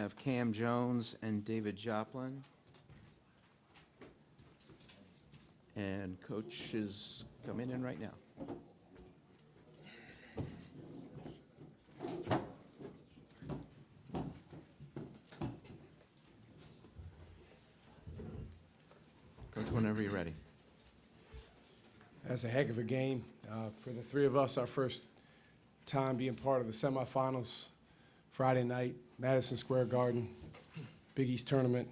Have Kam Jones and David Joplin. And coach is coming in right now. Coach, whenever you're ready. That's a heck of a game. For the three of us, our first time being part of the semifinals Friday night, Madison Square Garden, Big East tournament,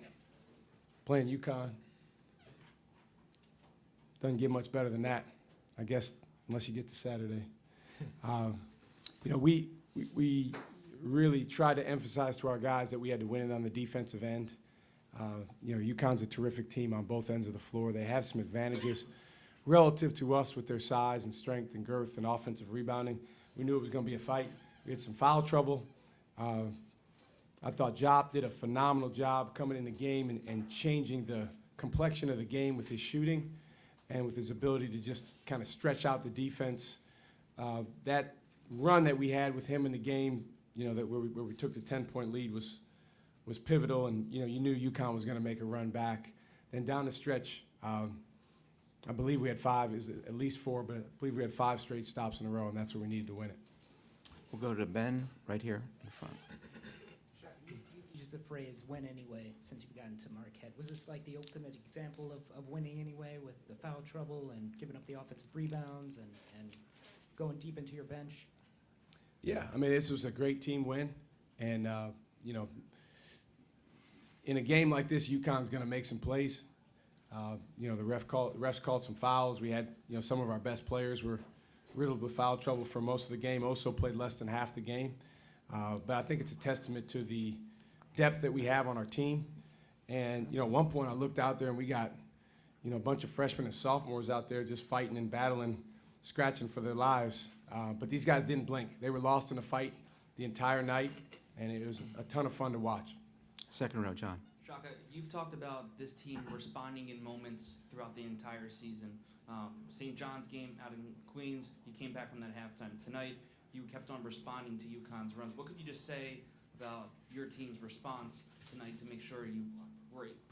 playing UConn. Doesn't get much better than that, I guess, unless you get to Saturday. We really tried to emphasize to our guys that we had to win it on the defensive end. UConn's a terrific team on both ends of the floor. They have some advantages relative to us with their size and strength and girth and offensive rebounding. We knew it was going to be a fight. We had some foul trouble. I thought Jop did a phenomenal job coming in the game and changing the complexion of the game with his shooting and with his ability to just kind of stretch out the defense. That run that we had with him in the game, where we took the 10-point lead was pivotal, and you knew UConn was going to make a run back. Then down the stretch, I believe we had at least four, but I believe we had 5 straight stops in a row, and that's where we needed to win it. We'll go to Ben right here in the front. You used the phrase "win anyway" since you've gotten to Marquette. Was this like the ultimate example of winning anyway, with the foul trouble and giving up the offensive rebounds and going deep into your bench? Yeah, this was a great team win, and in a game like this, UConn's going to make some plays. The refs called some fouls. We had some of our best players were riddled with foul trouble for most of the game. Oso played less than half the game, but I think it's a testament to the depth that we have on our team. And at one point I looked out there and we got a bunch of freshmen and sophomores out there just fighting and battling, scratching for their lives. But these guys didn't blink. They were lost in the fight the entire night, and it was a ton of fun to watch. Second row, John. Shaka, you've talked about this team responding in moments throughout the entire season. St. John's game out in Queens, you came back from that halftime. Tonight, you kept on responding to UConn's runs. What could you just say about your team's response tonight to make sure you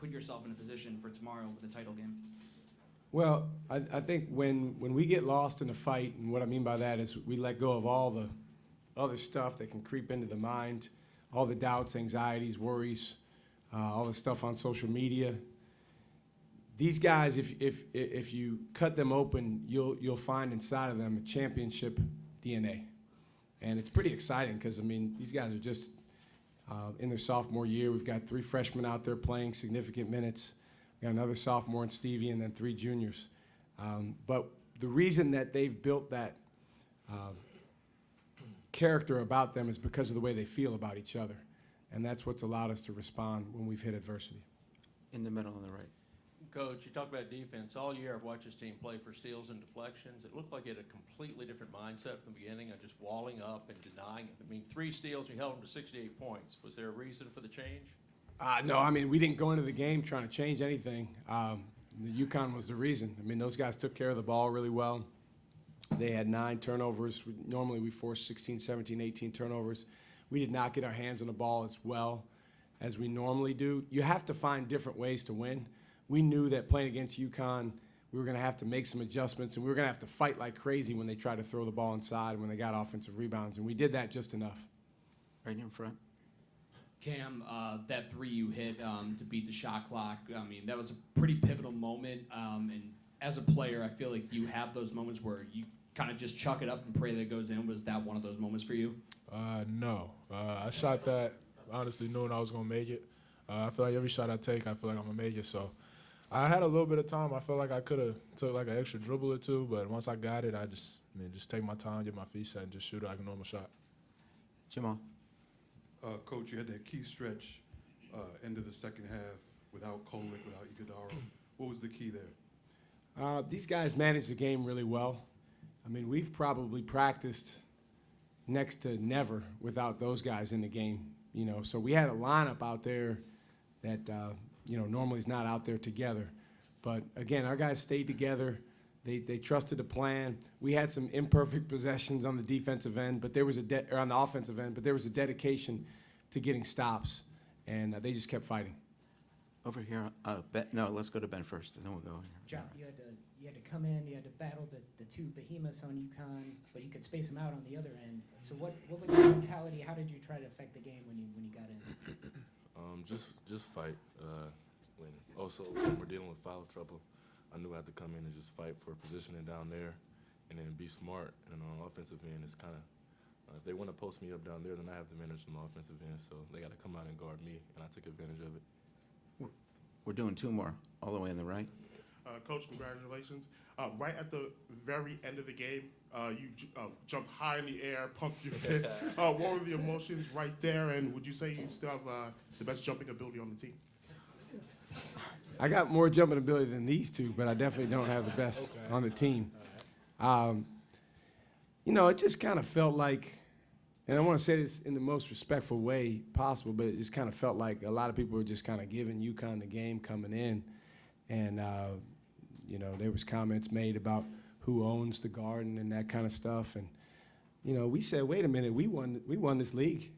put yourself in a position for tomorrow with the title game? Well, I think when we get lost in a fight, and what I mean by that is we let go of all the other stuff that can creep into the mind, all the doubts, anxieties, worries, all the stuff on social media. These guys, if you cut them open, you'll find inside of them a championship DNA. And it's pretty exciting because, these guys are just in their sophomore year. We've got 3 freshmen out there playing significant minutes. We got another sophomore in Stevie, and then 3 juniors. But the reason that they've built that character about them is because of the way they feel about each other. And that's what's allowed us to respond when we've hit adversity. In the middle on the right. Coach, you talked about defense. All year I've watched this team play for steals and deflections. It looked like it had a completely different mindset from the beginning of just walling up and denying. 3 steals, you held them to 68 points. Was there a reason for the change? No, we didn't go into the game trying to change anything. The UConn was the reason. Those guys took care of the ball really well. They had 9 turnovers. Normally we force 16, 17, 18 turnovers. We did not get our hands on the ball as well as we normally do. You have to find different ways to win. We knew that playing against UConn, we were going to have to make some adjustments, and we were going to have to fight like crazy when they tried to throw the ball inside and when they got offensive rebounds, and we did that just enough. Right in front. Kam, that 3 you hit to beat the shot clock, that was a pretty pivotal moment. And as a player, I feel like you have those moments where you kind of just chuck it up and pray that it goes in. Was that one of those moments for you? No. I shot that honestly knowing I was going to make it. I feel like every shot I take, I feel like I'm going to make it. So I had a little bit of time. I felt like I could have took like an extra dribble or 2, but once I got it, I just take my time, get my feet set, and just shoot it like a normal shot. Jamal. Coach, you had that key stretch end of the second half without Kolick, without Iguodala. What was the key there? These guys managed the game really well. We've probably practiced next to never without those guys in the game. So we had a lineup out there that normally is not out there together. But again, our guys stayed together. They trusted the plan. We had some imperfect possessions on the defensive end, but there was on the offensive end, but there was a dedication to getting stops. and they just kept fighting. Over here, Ben, no, let's go to Ben first, and then we'll go in here. John, you had to come in, you had to battle the two behemoths on UConn, but you could space them out on the other end. So what was your mentality? How did you try to affect the game when you got in? Just fight. When we're dealing with foul trouble, I knew I had to come in and just fight for positioning down there, and then be smart. And on the offensive end, it's kind of if they want to post me up down there, then I have the advantage on the offensive end. So they got to come out and guard me, and I took advantage of it. We're doing two more, all the way on the right. Coach, congratulations. Right at the very end of the game, you jumped high in the air, pumped your fist. What were the emotions right there, and would you say you still have the best jumping ability on the team? I got more jumping ability than these two, but I definitely don't have the best on the team. It just kind of felt like, and I want to say this in the most respectful way possible, but it just kind of felt like a lot of people were just kind of giving UConn the game coming in. And, there was comments made about who owns the Garden and that kind of stuff. And, we said, wait a minute, we won this league.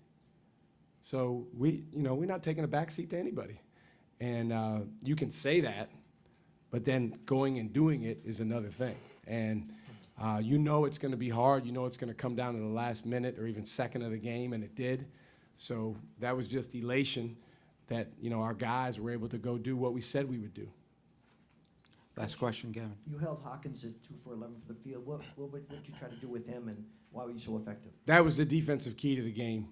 So we're not taking a backseat to anybody. And you can say that, but then going and doing it is another thing. And it's going to be hard. It's going to come down to the last minute or even second of the game, and it did. So that was just elation that, our guys were able to go do what we said we would do. Last question, Gavin. You held Hawkins at 2 for 11 from the field. What did you try to do with him, and why were you so effective? That was the defensive key to the game.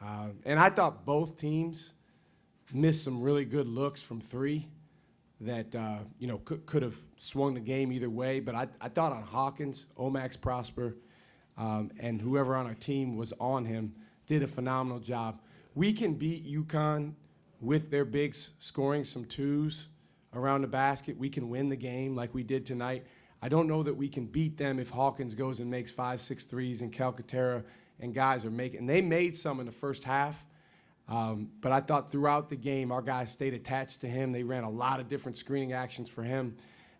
And I thought both teams missed some really good looks from three that, could have swung the game either way. But I thought on Hawkins, Omax Prosper, and whoever on our team was on him did a phenomenal job. We can beat UConn with their bigs scoring some twos around the basket. We can win the game like we did tonight. I don't know that we can beat them if Hawkins goes and makes 5, 6 threes and Calcaterra and guys are making. And they made some in the first half. But I thought throughout the game, our guys stayed attached to him. They ran a lot of different screening actions for him.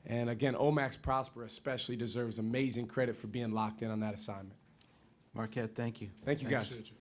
And again, Omax Prosper especially deserves amazing credit for being locked in on that assignment. Marquette, thank you. Thank you, guys. Appreciate you.